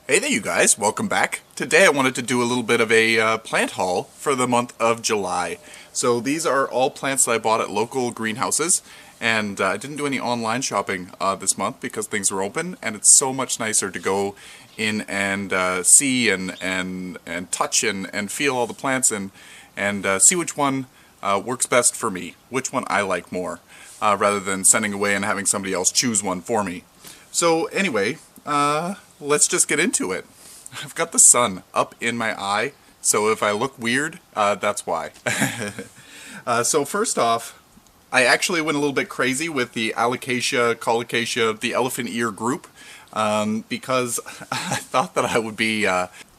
Hey there you guys, welcome back. Today I wanted to do a little bit of a plant haul for the month of July. So these are all plants that I bought at local greenhouses, and I didn't do any online shopping this month because things were open, and it's so much nicer to go in and see and touch and feel all the plants and see which one works best for me, which one I like more, rather than sending away and having somebody else choose one for me. So anyway, let's just get into it. I've got the sun up in my eye, so if I look weird, that's why. So first off, I actually went a little bit crazy with the Alocasia, the elephant ear group, because I thought that I would be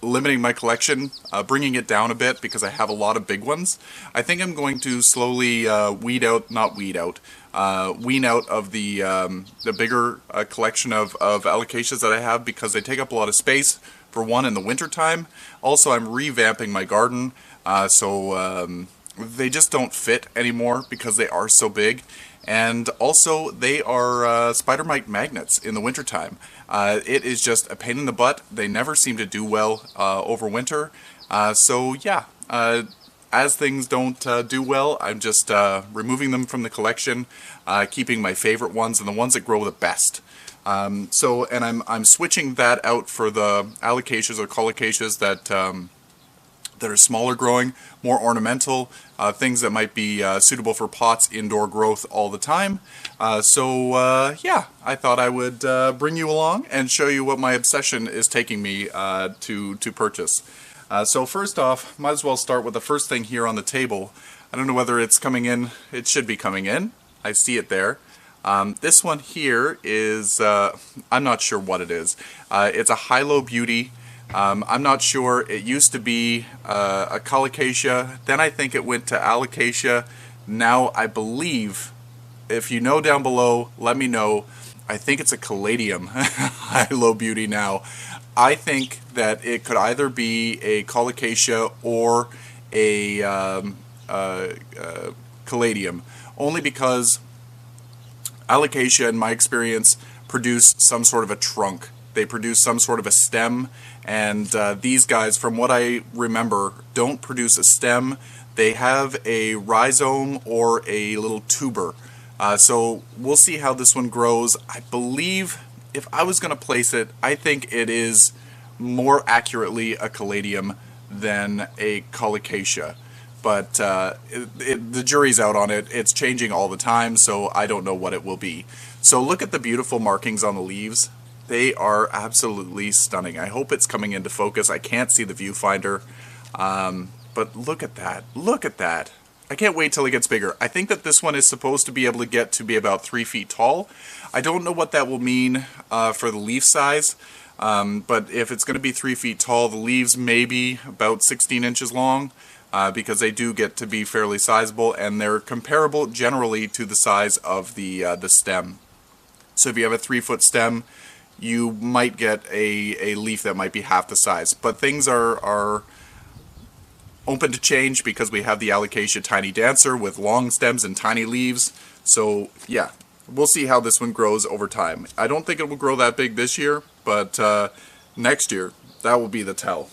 limiting my collection, bringing it down a bit because I have a lot of big ones. I think I'm going to slowly wean out of the bigger collection of alocasias that I have because they take up a lot of space, for one, in the winter time. Also, I'm revamping my garden, so they just don't fit anymore because they are so big. And also, they are spider mite magnets in the wintertime. It is just a pain in the butt. They never seem to do well over winter. So yeah, as things don't do well, I'm just removing them from the collection, keeping my favorite ones and the ones that grow the best. And I'm switching that out for the alocasias or colocasias that are smaller growing, more ornamental, things that might be suitable for pots, indoor growth all the time. Yeah, I thought I would bring you along and show you what my obsession is taking me to purchase. So first off, might as well start with the first thing here on the table. I don't know whether it's coming in. It should be coming in. I see it there. This one here is, I'm not sure what it is. It's a Hilo Beauty. I'm not sure. It used to be a colocasia, then I think it went to alocasia. Now I believe, if you know down below, let me know. I think it's a caladium Hilo Beauty now. I think that it could either be a colocasia or a caladium, only because alocasia, in my experience, produce some sort of a trunk. They produce some sort of a stem, and these guys, from what I remember, don't produce a stem. They have a rhizome or a little tuber. So we'll see how this one grows. I believe, if I was going to place it, I think it is more accurately a caladium than a colocasia. But the jury's out on it. It's changing all the time, so I don't know what it will be. So look at the beautiful markings on the leaves. They are absolutely stunning. I hope it's coming into focus. I can't see the viewfinder, but look at that. Look at that. I can't wait till it gets bigger. I think that this one is supposed to be able to get to be about 3 feet tall. I don't know what that will mean for the leaf size, but if it's going to be 3 feet tall, the leaves may be about 16 inches long, because they do get to be fairly sizable, and they're comparable generally to the size of the stem. So if you have a 3-foot stem, you might get a leaf that might be half the size. But things are open to change because we have the Alocasia Tiny Dancer with long stems and tiny leaves. So yeah, we'll see how this one grows over time. I don't think it will grow that big this year, but next year, that will be the tell.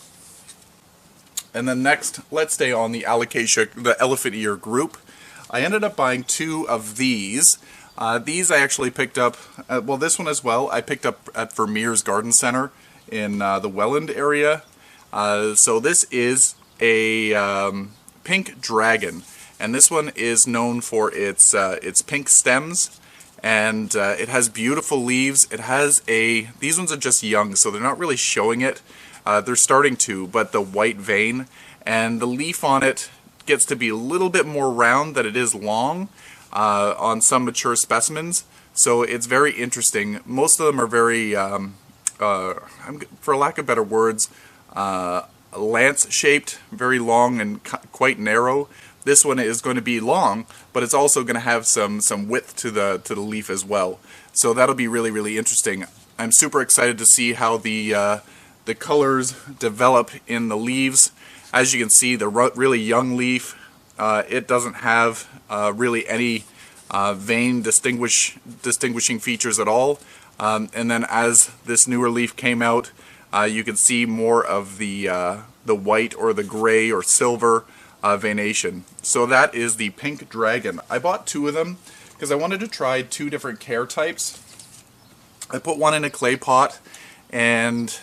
And then next, let's stay on the Alocasia, the elephant ear group. I ended up buying 2 of these. These I actually picked up, well, this one as well, I picked up at Vermeer's Garden Center in the Welland area. So this is a pink dragon, and this one is known for its pink stems, and it has beautiful leaves. It has these ones are just young, so they're not really showing it. They're starting to, but the white vein, and the leaf on it gets to be a little bit more round than it is long on some mature specimens. So it's very interesting. Most of them are very, for lack of better words, lance-shaped, very long and quite narrow. This one is going to be long, but it's also going to have some width to the leaf as well. So that'll be really, really interesting. I'm super excited to see how the colors develop in the leaves. As you can see, the really young leaf, it doesn't have really any vein distinguishing features at all. And then as this newer leaf came out, you can see more of the white or the gray or silver veination. So that is the pink dragon. I bought 2 of them because I wanted to try 2 different care types. I put one in a clay pot, and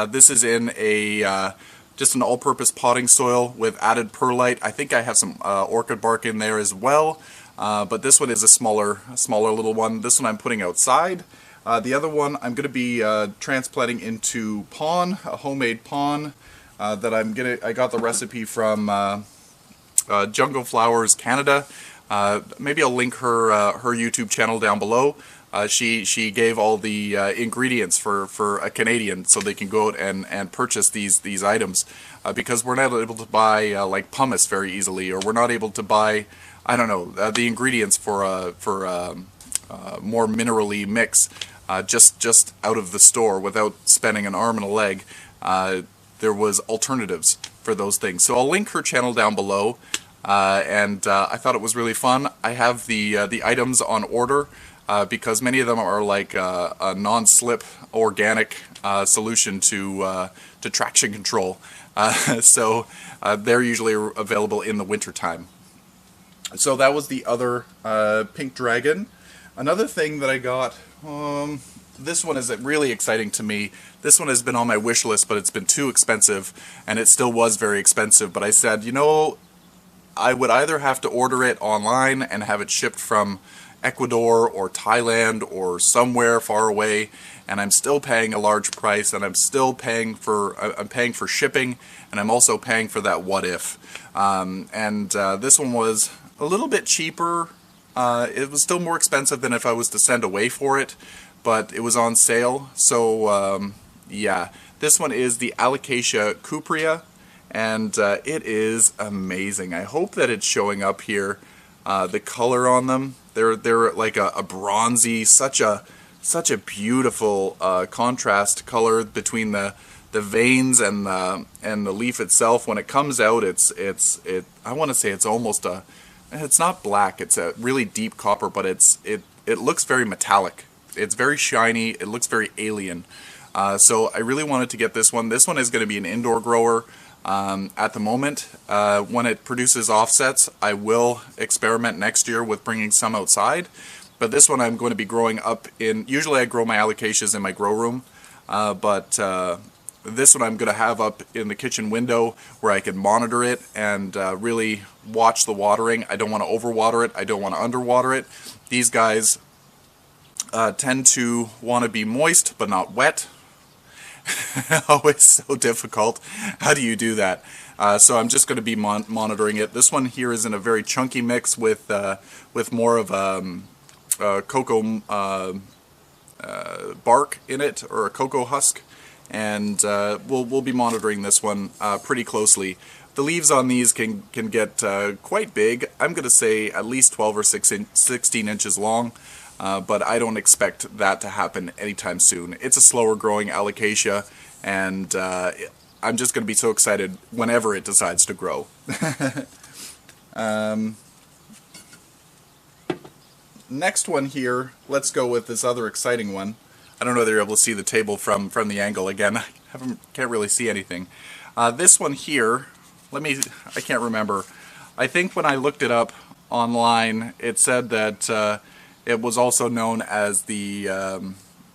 this is in a just an all-purpose potting soil with added perlite. I think I have some orchid bark in there as well, but this one is a smaller little one. This one I'm putting outside. The other one I'm going to be transplanting into PON, a homemade PON that I got the recipe from Jungle Flowers Canada. Maybe I'll link her YouTube channel down below. She gave all the ingredients for a Canadian, so they can go out and purchase these items, because we're not able to buy like pumice very easily, or we're not able to buy, I don't know, the ingredients for more minerally mix just out of the store without spending an arm and a leg. There was alternatives for those things, so I'll link her channel down below. And I thought it was really fun. I have the items on order because many of them are like a non-slip organic solution to traction control. So they're usually available in the winter time. So that was the other pink dragon. Another thing that I got, this one is really exciting to me. This one has been on my wish list, but it's been too expensive, and it still was very expensive. But I said, you know, I would either have to order it online and have it shipped from Ecuador or Thailand or somewhere far away, and I'm still paying a large price, and I'm still paying for shipping, and I'm also paying for that what if. This one was a little bit cheaper. It was still more expensive than if I was to send away for it, but it was on sale. So yeah, this one is the Alocasia Cupria, and it is amazing. I hope that it's showing up here. The color on them, they're like a bronzy, such a beautiful contrast color between the veins and the leaf itself. When it comes out, I want to say it's almost it's not black, it's a really deep copper, but it looks very metallic. It's very shiny, it looks very alien. So I really wanted to get this one. This one is going to be an indoor grower. At the moment, when it produces offsets, I will experiment next year with bringing some outside. But this one I'm going to be growing up in. Usually I grow my alocasias in my grow room, but this one I'm going to have up in the kitchen window where I can monitor it and really watch the watering. I don't want to overwater it. I don't want to underwater it. These guys tend to want to be moist but not wet. Always so difficult. How do you do that? So I'm just going to be monitoring it. This one here is in a very chunky mix with more of cocoa bark in it, or a cocoa husk, and we'll be monitoring this one pretty closely. The leaves on these can get quite big. I'm going to say at least 12 or 16 inches long. But I don't expect that to happen anytime soon. It's a slower growing alocasia, and I'm just going to be so excited whenever it decides to grow. Next one here, let's go with this other exciting one. I don't know whether you're able to see the table from the angle again. I can't really see anything. This one here, I can't remember. I think when I looked it up online, it said that it was also known as the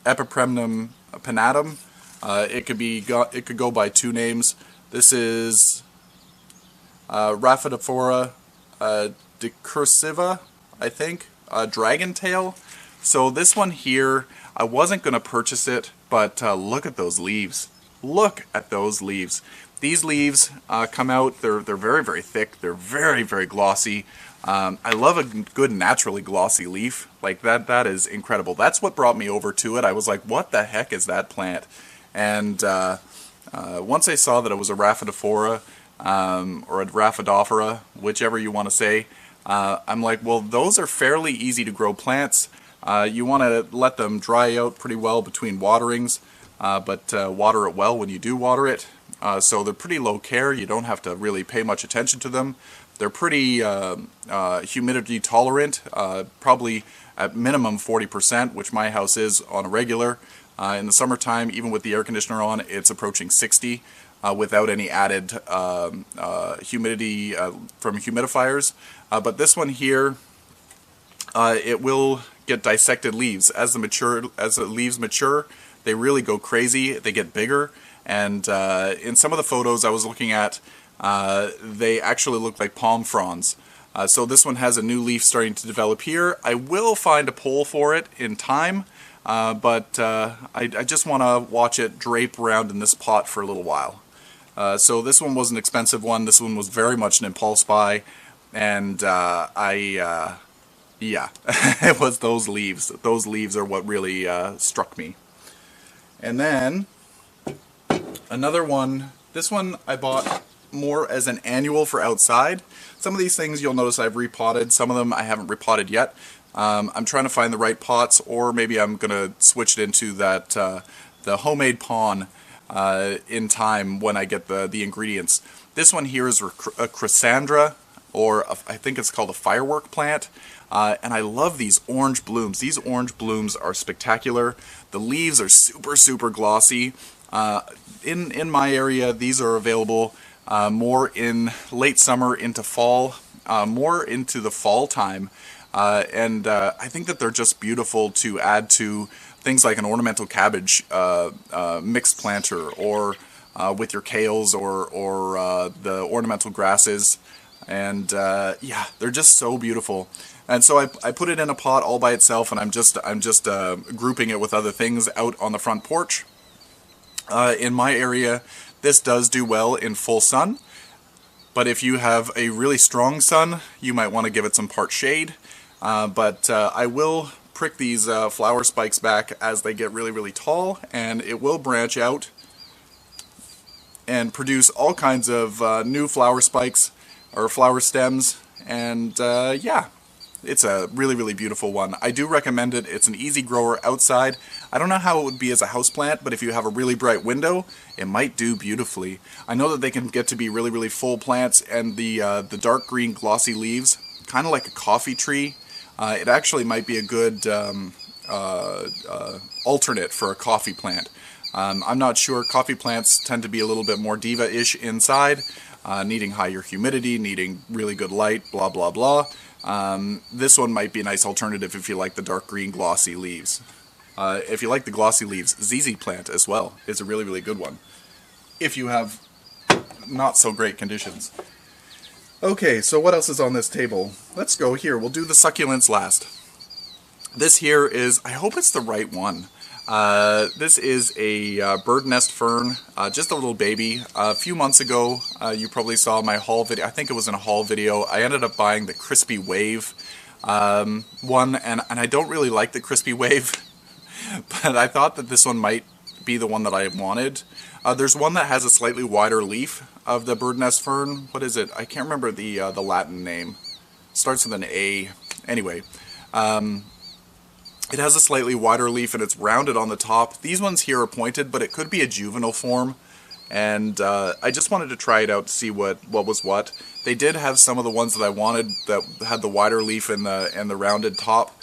Epipremnum pinnatum. It could go by 2 names. This is Raphaedophora decursiva, I think, dragon tail. So this one here, I wasn't going to purchase it, but look at those leaves. Look at those leaves. These leaves come out. They're very, very thick. They're very, very glossy. I love a good naturally glossy leaf. Like that is incredible. That's what brought me over to it. I was like, what the heck is that plant? And once I saw that it was a Raphaedophora or a Raphaedophora, whichever you want to say, I'm like, well, those are fairly easy to grow plants. You want to let them dry out pretty well between waterings, but water it well when you do water it. So they're pretty low care. You don't have to really pay much attention to them. They're pretty humidity tolerant, probably at minimum 40%, which my house is on a regular. In the summertime, even with the air conditioner on, it's approaching 60 without any added humidity from humidifiers. But this one here, it will get dissected leaves. As the leaves mature, they really go crazy. They get bigger, and in some of the photos I was looking at, they actually look like palm fronds. So this one has a new leaf starting to develop here. I will find a pole for it in time, but I just want to watch it drape around in this pot for a little while. So this one was an expensive one. This one was very much an impulse buy, and yeah, it was those leaves. Those leaves are what really struck me. And then another one, this one I bought more as an annual for outside. Some of these things you'll notice I've repotted. Some of them I haven't repotted yet. I'm trying to find the right pots, or maybe I'm going to switch it into that the Homemade PON in time when I get the ingredients. This one here is a Chrysandra, or I think it's called a firework plant. And I love these orange blooms. These orange blooms are spectacular. The leaves are super glossy. In my area, these are available more in late summer into fall, more into the fall time. And I think that they're just beautiful to add to things like an ornamental cabbage mixed planter, or with your kales, or the ornamental grasses. And yeah, they're just so beautiful. And so I put it in a pot all by itself, and I'm just grouping it with other things out on the front porch. In my area, this does do well in full sun, but if you have a really strong sun, you might want to give it some part shade. But I will prick these flower spikes back as they get really tall, and it will branch out and produce all kinds of new flower spikes or flower stems. And yeah, it's a really beautiful one. I do recommend it. It's an easy grower outside. I don't know how it would be as a houseplant, but if you have a really bright window, it might do beautifully. I know that they can get to be really full plants, and the dark green glossy leaves, kind of like a coffee tree. It actually might be a good alternate for a coffee plant. I'm not sure. Coffee plants tend to be a little bit more diva-ish inside, needing higher humidity, needing really good light, blah blah. This one might be a nice alternative if you like the dark green glossy leaves. If you like the glossy leaves, ZZ plant as well is a really good one, if you have not so great conditions. Okay, so what else is on this table? Let's go here. We'll do the succulents last. This here is, I hope it's the right one. This is a bird nest fern, just a little baby. A few months ago, you probably saw my haul video. I think it was in a haul video. I ended up buying the Crispy Wave one, and I don't really like the Crispy Wave, but I thought that this one might be the one that I wanted. There's one that has a slightly wider leaf of the bird nest fern. What is it? I can't remember the Latin name. It starts with an A. Anyway. It has a slightly wider leaf, and it's rounded on the top. These ones here are pointed, but it could be a juvenile form. And I just wanted to try it out to see what was what. They did have some of the ones that I wanted that had the wider leaf and the rounded top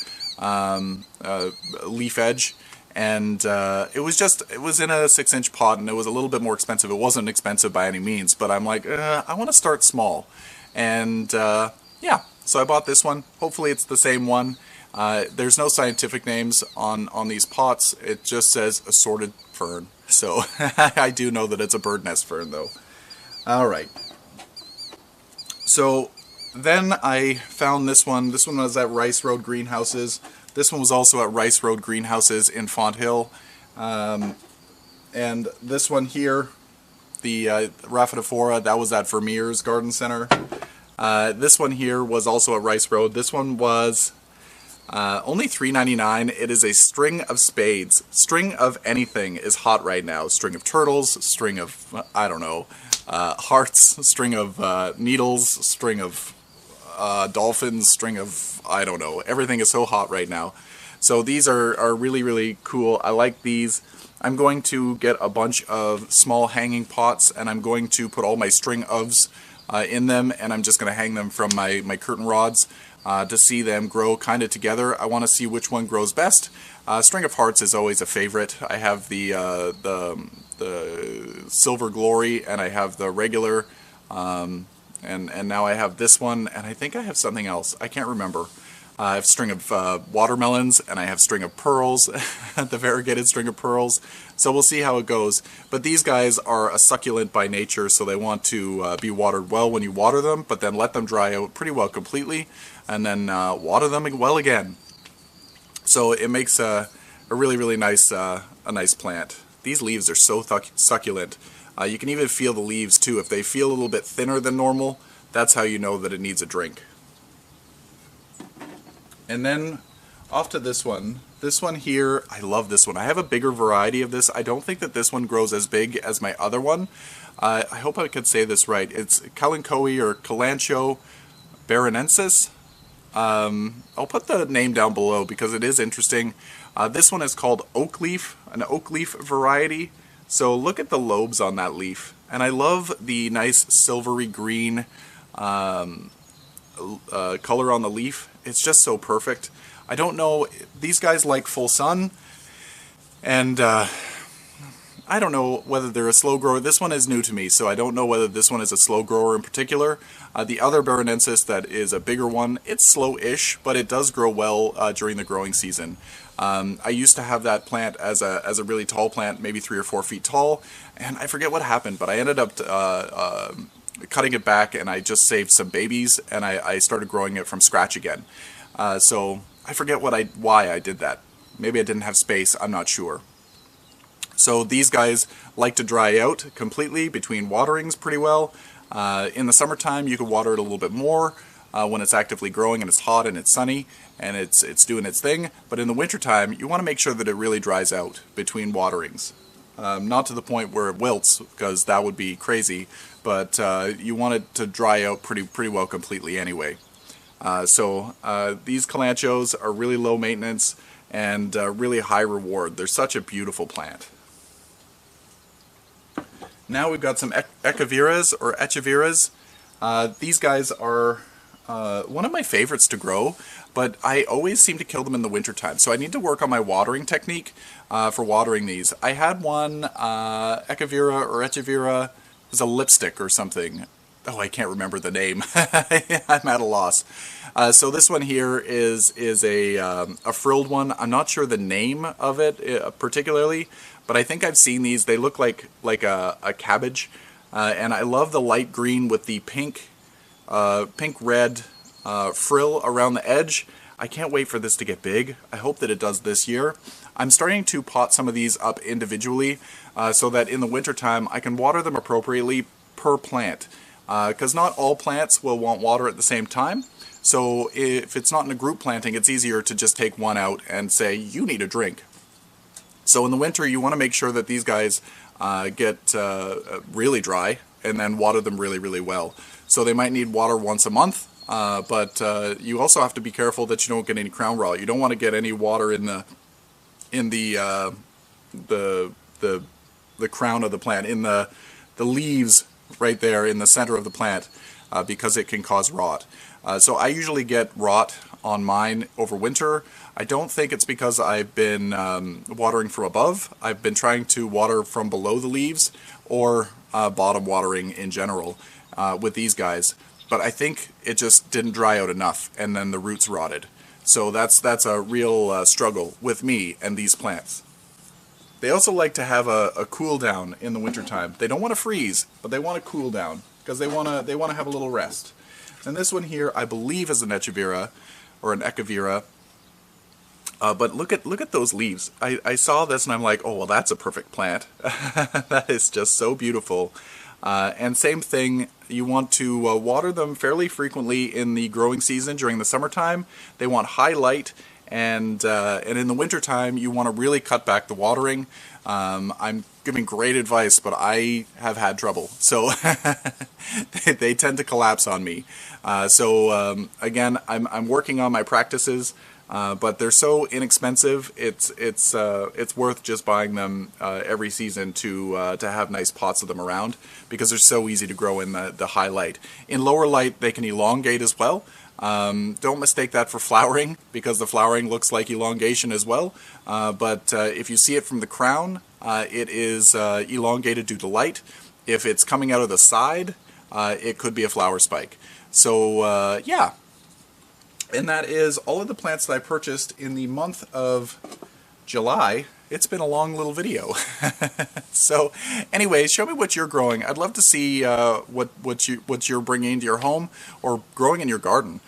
leaf edge. And it was in a 6-inch pot, and it was a little bit more expensive. It wasn't expensive by any means, but I'm like, I want to start small. And yeah, so I bought this one. Hopefully it's the same one. There's no scientific names on these pots. It just says assorted fern. So I do know that it's a bird nest fern, though. Alright. So then I found this one. This one was at Rice Road Greenhouses. This one was also at Rice Road Greenhouses in Fonthill. And this one here, the Raphaedophora, that was at Vermeer's Garden Center. This one here was also at Rice Road. This one was only $3.99. It is a string of spades. String of anything is hot right now. String of turtles, string of, I don't know, hearts, string of needles, string of dolphins, string of, I don't know. Everything is so hot right now. So these are really cool. I like these. I'm going to get a bunch of small hanging pots, and I'm going to put all my string ofs in them, and I'm just going to hang them from my curtain rods. to see them grow kind of together. I want to see which one grows best. String of Hearts is always a favorite. I have the Silver Glory, and I have the regular, and now I have this one, and I think I have something else. I can't remember. I have string of watermelons, and I have string of pearls, the variegated string of pearls. So we'll see how it goes. But these guys are a succulent by nature, so they want to be watered well when you water them, but then let them dry out pretty well completely, and then water them well again. So it makes a really, really nice, a nice plant. These leaves are so succulent. You can even feel the leaves too. If they feel a little bit thinner than normal, that's how you know that it needs a drink. And then off to this one. This one here, I love this one. I have a bigger variety of this. I don't think that this one grows as big as my other one. I hope I could say this right. It's Kellen Coe or Kalanchoe baronensis. I'll put the name down below because it is interesting. This one is called oak leaf, an oak leaf variety. So look at the lobes on that leaf. And I love the nice silvery green color on the leaf. It's just so perfect. I don't know, these guys like full sun, and I don't know whether they're a slow grower. This one is new to me, so I don't know whether this one is a slow grower in particular. The other baronensis that is a bigger one, it's slow-ish, but it does grow well during the growing season. I used to have that plant as a really tall plant, maybe 3 or 4 feet tall, and I forget what happened, but I ended up cutting it back, and I just saved some babies, and I started growing it from scratch again. So I forget why I did that. Maybe I didn't have space, I'm not sure. So these guys like to dry out completely between waterings pretty well. In the summertime you can water it a little bit more when it's actively growing and it's hot and it's sunny and it's doing its thing. But in the wintertime you want to make sure that it really dries out between waterings. Not to the point where it wilts, because that would be crazy, but you want it to dry out pretty well completely anyway. So these Kalanchoes are really low maintenance and really high reward. They're such a beautiful plant. Now we've got some Echeverias or Echeverias. These guys are one of my favorites to grow, but I always seem to kill them in the wintertime. So I need to work on my watering technique for watering these. I had one Echeveria or Echeveria. It was a lipstick or something. Oh, I can't remember the name. I'm at a loss. So this one here is a frilled one. I'm not sure the name of it particularly, but I think I've seen these. They look like a cabbage, and I love the light green with the pink-red frill around the edge. I can't wait for this to get big. I hope that it does this year. I'm starting to pot some of these up individually so that in the wintertime I can water them appropriately per plant. Because not all plants will want water at the same time. So if it's not in a group planting, it's easier to just take one out and say, you need a drink. So in the winter, you want to make sure that these guys get really dry and then water them really, really well. So they might need water once a month, but you also have to be careful that you don't get any crown rot. You don't want to get any water in the crown of the plant, in the leaves right there in the center of the plant, because it can cause rot. So I usually get rot on mine over winter. I don't think it's because I've been watering from above. I've been trying to water from below the leaves, or bottom watering in general with these guys. But I think it just didn't dry out enough, and then the roots rotted. So that's a real struggle with me and these plants. They also like to have a cool down in the wintertime. They don't want to freeze, but they want to cool down because they want to have a little rest. And this one here, I believe, is an Echeveria or an Echeveria. But look at those leaves. I saw this and I'm like, oh well, that's a perfect plant. That is just so beautiful. And same thing, you want to water them fairly frequently in the growing season during the summertime. They want high light. And in the wintertime, you want to really cut back the watering. I'm giving great advice, but I have had trouble. So they tend to collapse on me. Again, I'm working on my practices, but they're so inexpensive. It's worth just buying them every season to have nice pots of them around, because they're so easy to grow in the high light. In lower light, they can elongate as well. Don't mistake that for flowering, because the flowering looks like elongation as well. But if you see it from the crown, it is elongated due to light. If it's coming out of the side, it could be a flower spike. So yeah, and that is all of the plants that I purchased in the month of July. It's been a long little video. So anyways, show me what you're growing. I'd love to see what you're bringing into your home or growing in your garden.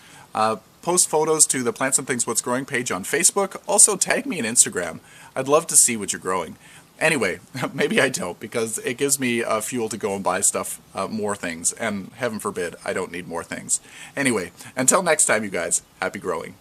Post photos to the Plants and Things What's Growing page on Facebook. Also tag me on Instagram. I'd love to see what you're growing. Anyway, maybe I don't, because it gives me fuel to go and buy stuff, more things, and heaven forbid I don't need more things. Anyway, until next time, you guys, happy growing.